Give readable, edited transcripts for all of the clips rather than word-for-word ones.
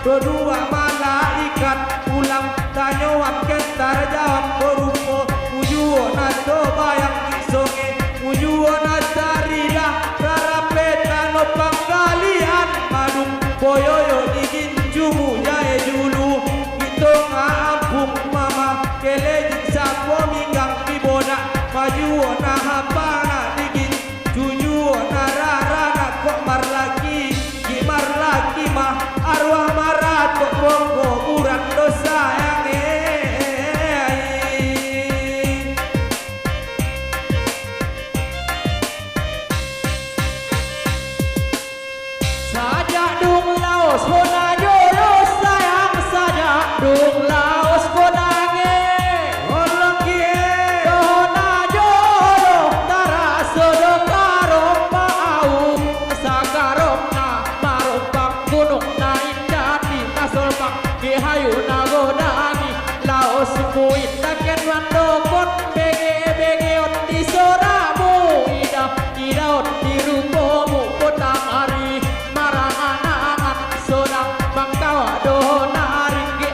berdua malaikat ulang tanya waket terjawab berupa mujuo na coba yang kisonge mujuo na sarida rarapeta no panggalian madung boyoyo digin jumu jae julu itu ngampung mama kelejin sapo minggang biboda majuo na hapana digin jujuo na rarana kok marlaki gimar lagi mah arwah marat kok bongo urat dosa yang sajak dung laos hona jolo sayang sajak dung laos konange orang kie hona jolo tarasodo karong mau sakarongna marompak gunung naik jati kasolpak kihayu nagodangi laos muit taken wandokot bege ot di soramu ida ot di rupomu potang hari marangan sodang bangkawa dohonari ki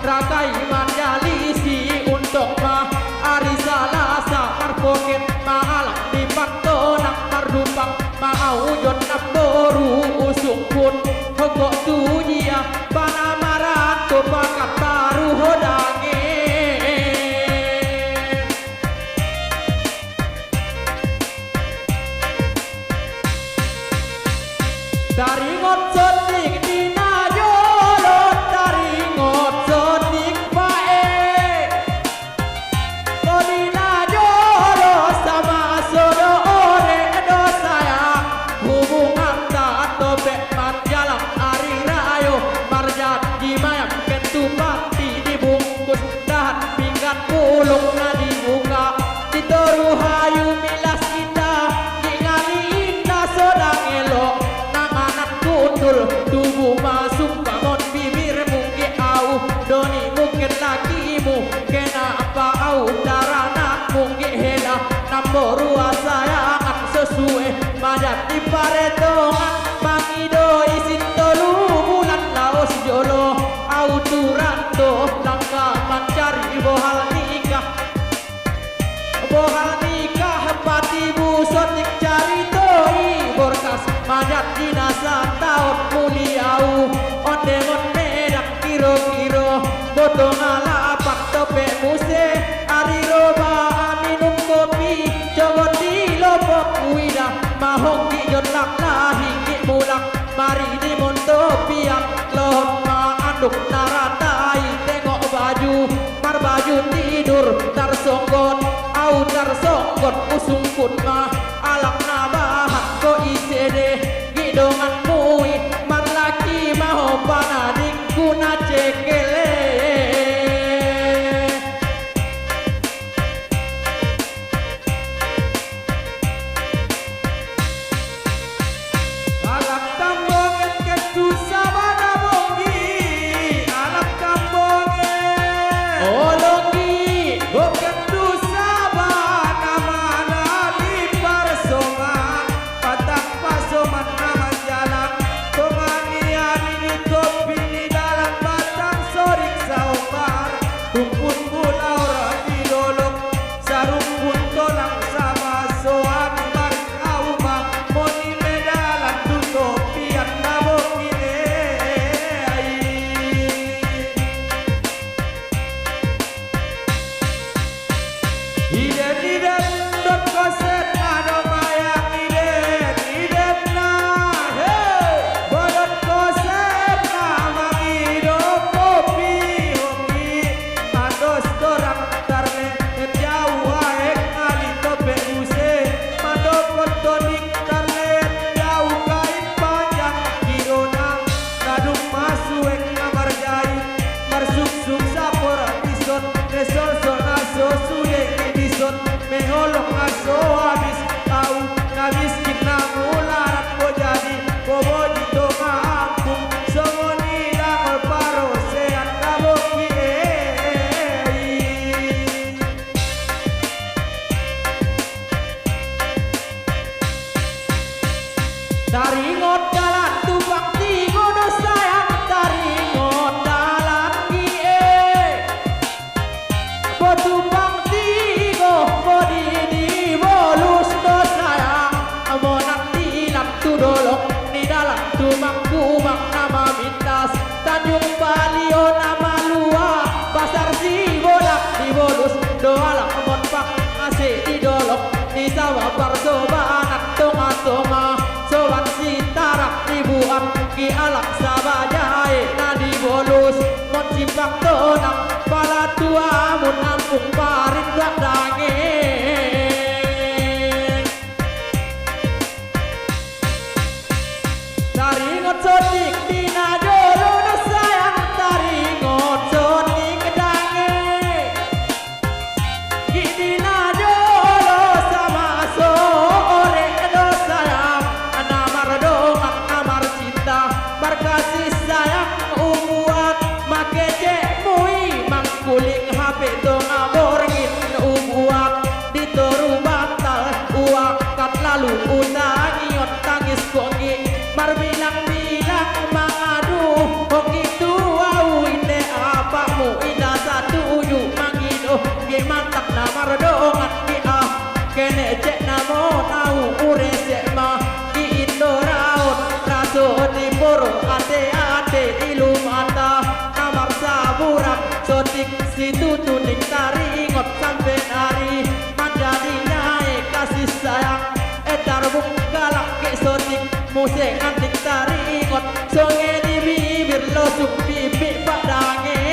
rakai manjalisi untuk mah ari salasa marpoket mahalak di paktonang mardupang maaujon naboru usung pun hogok tujia panamaran to pakat baru hodange dari ngotsot dik dina jolo dari ngotsot dik pae kodina jolo sama sodo ore do sayang hubungan tak tobek manjalang ari rayo marjat jimayam ketupati dibungkus dahan pinggan pulung na dibuka ditoru hayu milas indah ningali indah sodang elok tubuh masuk bangun bibir mungkin au doni mungkin lakimu kenapa au darana mungkin hela namboru sayangan sesuai madat di paretongan mangido isin tolu bulan laos jolo au turanto langka mencari bohal nikah pati busotik cari toi borkas madat dinasa tahun muliau ondengon medak kiro-kiro botong ala apak tope muse ari roba minum kopi coba di lopok uida mahongki jotlak lahi ki mulak mari di montopiak lohon ma anduk naratai tengok baju mar baju tidur tarsonggot au tarsonggot usung pun mah alak nabahan ko isede gidongan mui marlaki maho panadik kuna cekele alak tambongen ketu sabana bongi alak tambongen olongi boken tu sabana mana lipar Subang nama Mintas, Tanjung Balio nama Lua, Pasar Sibolak di Bolus, Doalak Monpak Asik di Dolok, di Sawah Barsoba anak tonga-tonga, Sowan Sitarak di Buang, Ki Alak Sabajai na di Bolus, Mon Cipak Tonang, Pala Tua Mun Ampung Parit Blak Dangeng. Taringot sodik dina dolo no sayang, taringot sodik kedange gidina dolo sama sore do sayang, namar dongan namar cinta markasih sayang ubuat make mui mangkuling HP dong aborgin ubuat ditoru bantal uakat lalu utangiot tangis kongi mar bilang-bilang mangadu hoki tua inde apamu ina satu uyu mangido ge mantak namar dongan di kene cek namo nau ure sema di indo raut raso di poro ate ilu mata namar saburak sotik situ tuning tari ingot sampai hari menjadi naik kasih sayang etar galak ke sotik musik antik tari ingot songe di bibir losuk pipi padange.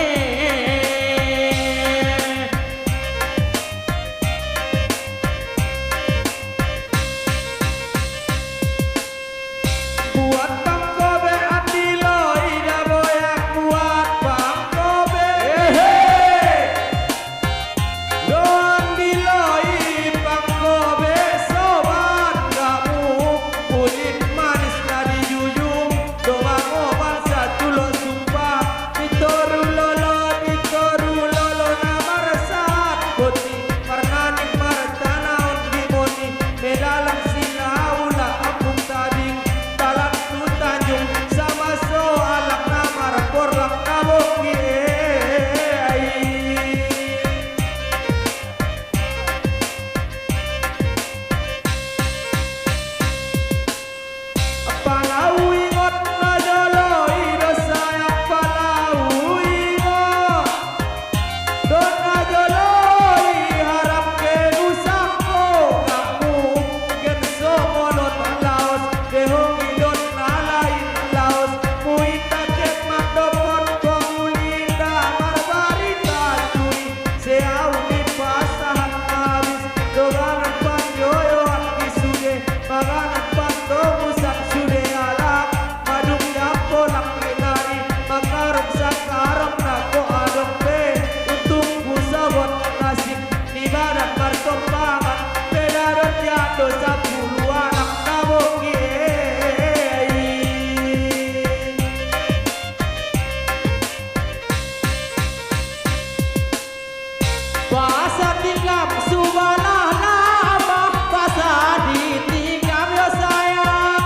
Buat pangkobe adilo ida boyak buat pangkobe doan diloi pangkobe sobat kamu kulit manis tadi jujung doa ngobat satu lo sumpah ditoru lolo namar saat putih marnanik martanaun dimoni medalang sinaula ampung tading talan tu tanjung sama soalak namar porlak kaboki Palau ingot na jolo ido sayang palau ingot don na jolo harap ke usako kamu gen somolot laos dehong idon na lain laos muita cek mandopon komulinda marbarita cui seau di pasahan habis doganan panjoyo aki sude maganan pando musak sude alak madung japo lak kenari makarong sakarong nako adong be untung busawot nasib di badan pertompangan pedadon jado sapulu anak kaboki Bahasa tingkap subalah nama bahasa ditingkap yo sayang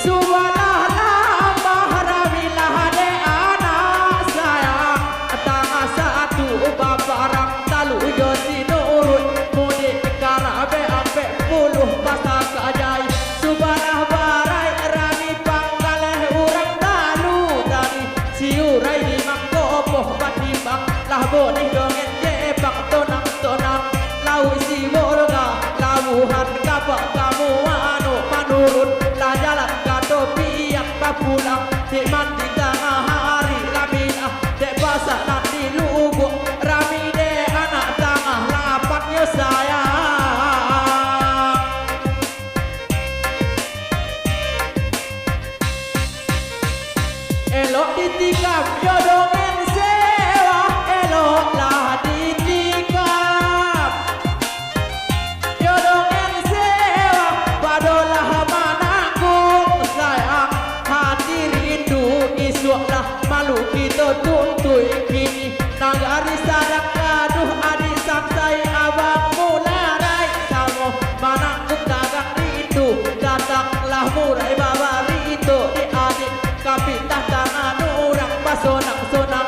subalah nama rawilah de anak sayang tangga satu baparang talu yo sinurut mudik karabe ampe puluh basta kajai subalah barai rami panggaleh urang talu tadi siurai di mangkopoh batibang lah boni dongen jebak tonang lau isi bolga lauhan kapak kamu anu manurut lah jalan kato piak papulang di mandi tengah hari labinah dek pasar nanti lubuk rami de anak tengah lapan yo sayang elok ditikam yo dongen sewa elok lah ditikam yo dongen sewa padolah mananggung sayang hati rindu isuklah malu kita tuntui kini nagari sadak kaduh adik samsai abang mularai samo mananggung dagang rindu datanglah murai babari itu di adik kapitah tangan orang pasonang sonang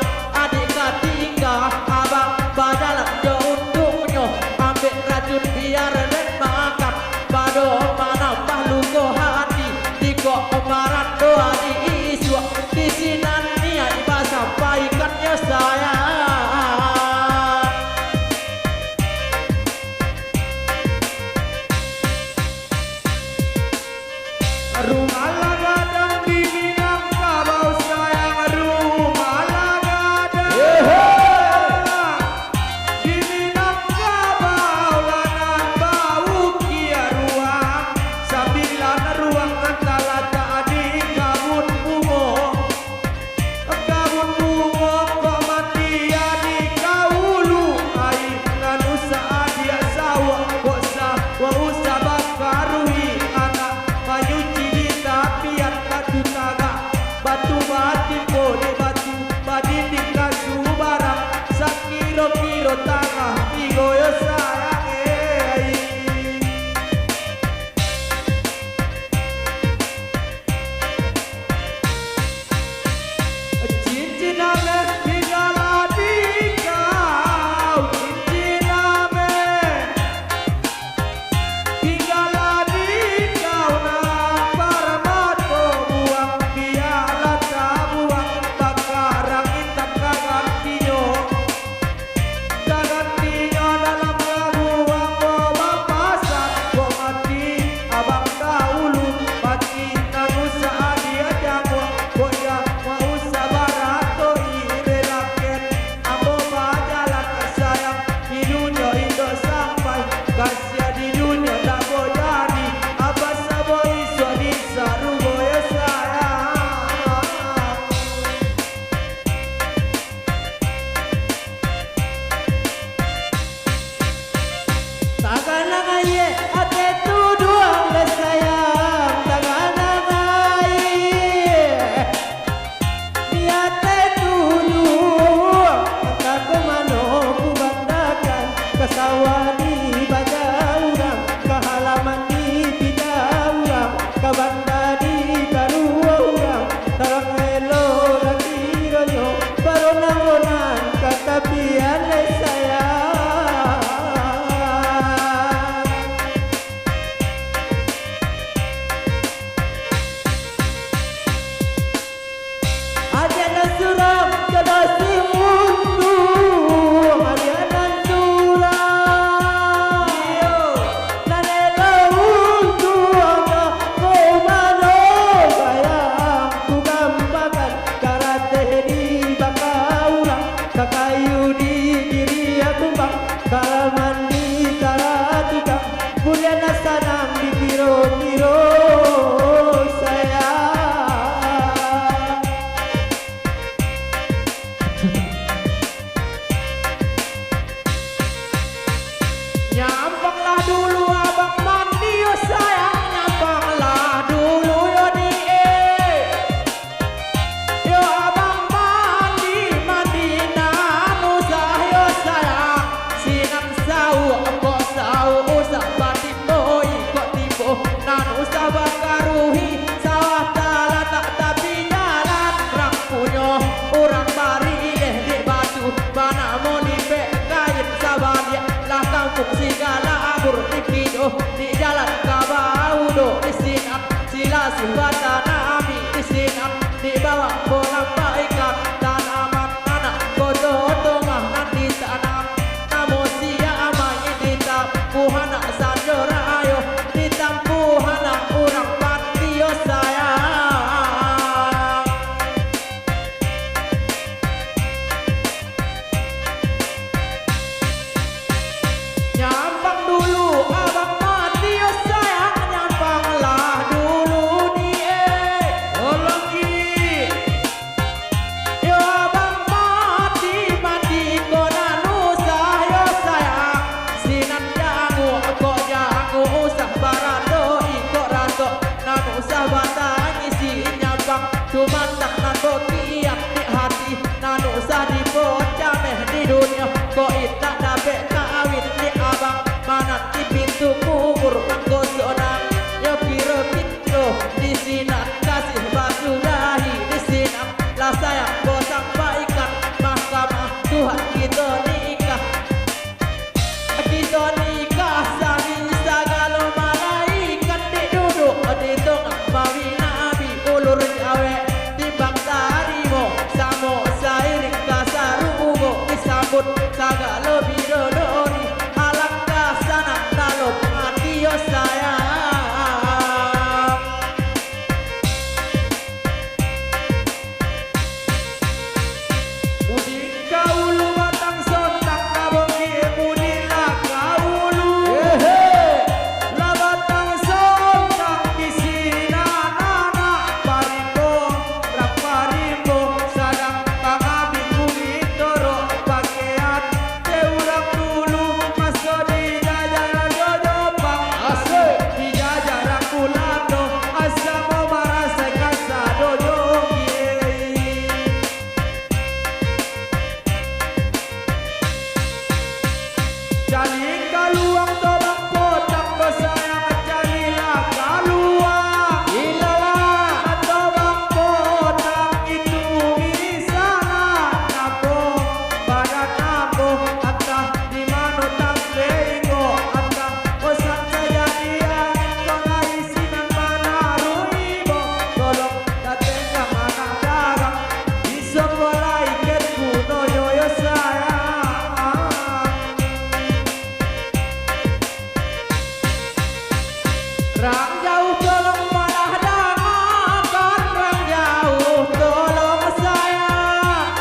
bila sifat nabi disinam di bawah bola baikan tanaman anak bodoh tengah nanti tanam namun siapa yang ditampu anak sanjora ayo ditampu anak orang patio sayang nyampang dulu abang patio sayang nyampanglah dulu dia Tolong Ki. yo abang mati kona nusa yo sayang sinan jangu kok jangu usah barato ikut rato nan usah batangi si nyabang cuman tak nan bokiak di hati nan usah dipocah meh di dunia kok itak dapat kawin di abang mana di pintu kubur kanggo sonang yo kira kiro di sinan kasih basudahi di sinan lah sayang bosang baikan mahkamah Tuhan kita nikah sami segala malaikat di duduk di tengah mawi nabi ulur jawe di bangsa harimau samo sairing kasarugo disambut segala bidodori alangkah sana dalam hati yo sayang Mudik kaulu batang sontak kabongi mudilah kaulu. La batang sontak di sini anak parimbo raparimbo sadang pangabi kumitoro pakaian teurang dulu masuk di jajaran dodopang Asik. di jajaran kulano asamo marasa kasa dodogi. Cari kaluang tolong potang bersayang carilah kaluang ilalah tolong potang itu misalnya nabung pada nabung atah di mana tak bego atah bosan saja dia kona isinan mana ruibo tolong tak tengah mana dagang di sekolah iket kuno yoyo sayang. Rang jauh tolong malah dangakan rang jauh tolong sayang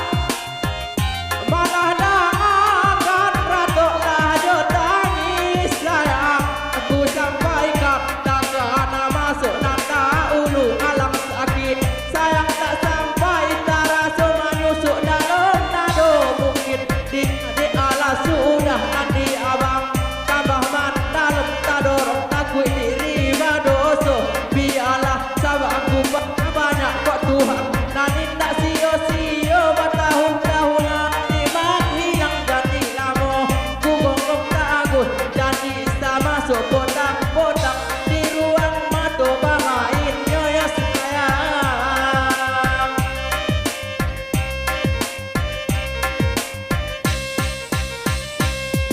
malah dangakan ratok lajo tangis sayang aku sampaikan takkan masuk nanda ulu alam sakit sayang tak sampai taraso menyusuk dalam nado mungkin di alas sudah nanti abang tambah man dalam tadorong takut diri badoso biarlah sabar aku banyak kok Tuhan nanti tak sio-sio bertahun-tahunan dimati yang jadi lamo ku gonggong takut jadi sama so potang-potang di ruang mato bamain nyoyo sayang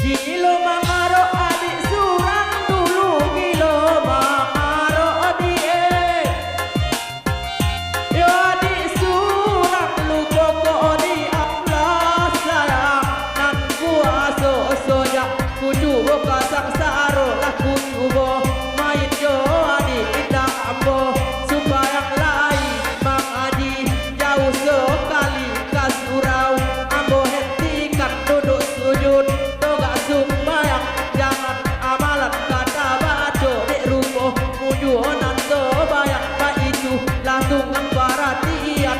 gilo mangaro adik surang dulu gilo mangaro die yo adik surang lu koko di amplas sayang nan kuaso soja kudu kasang saro lah kudu main yo adik kita ambo supaya lain mang adi jauh sekali kasurau ambo hentikan duduk sujud toga sumbayang jangan amalan kata baco di ruko mujuhonan to bayang pak itu langsung perhatian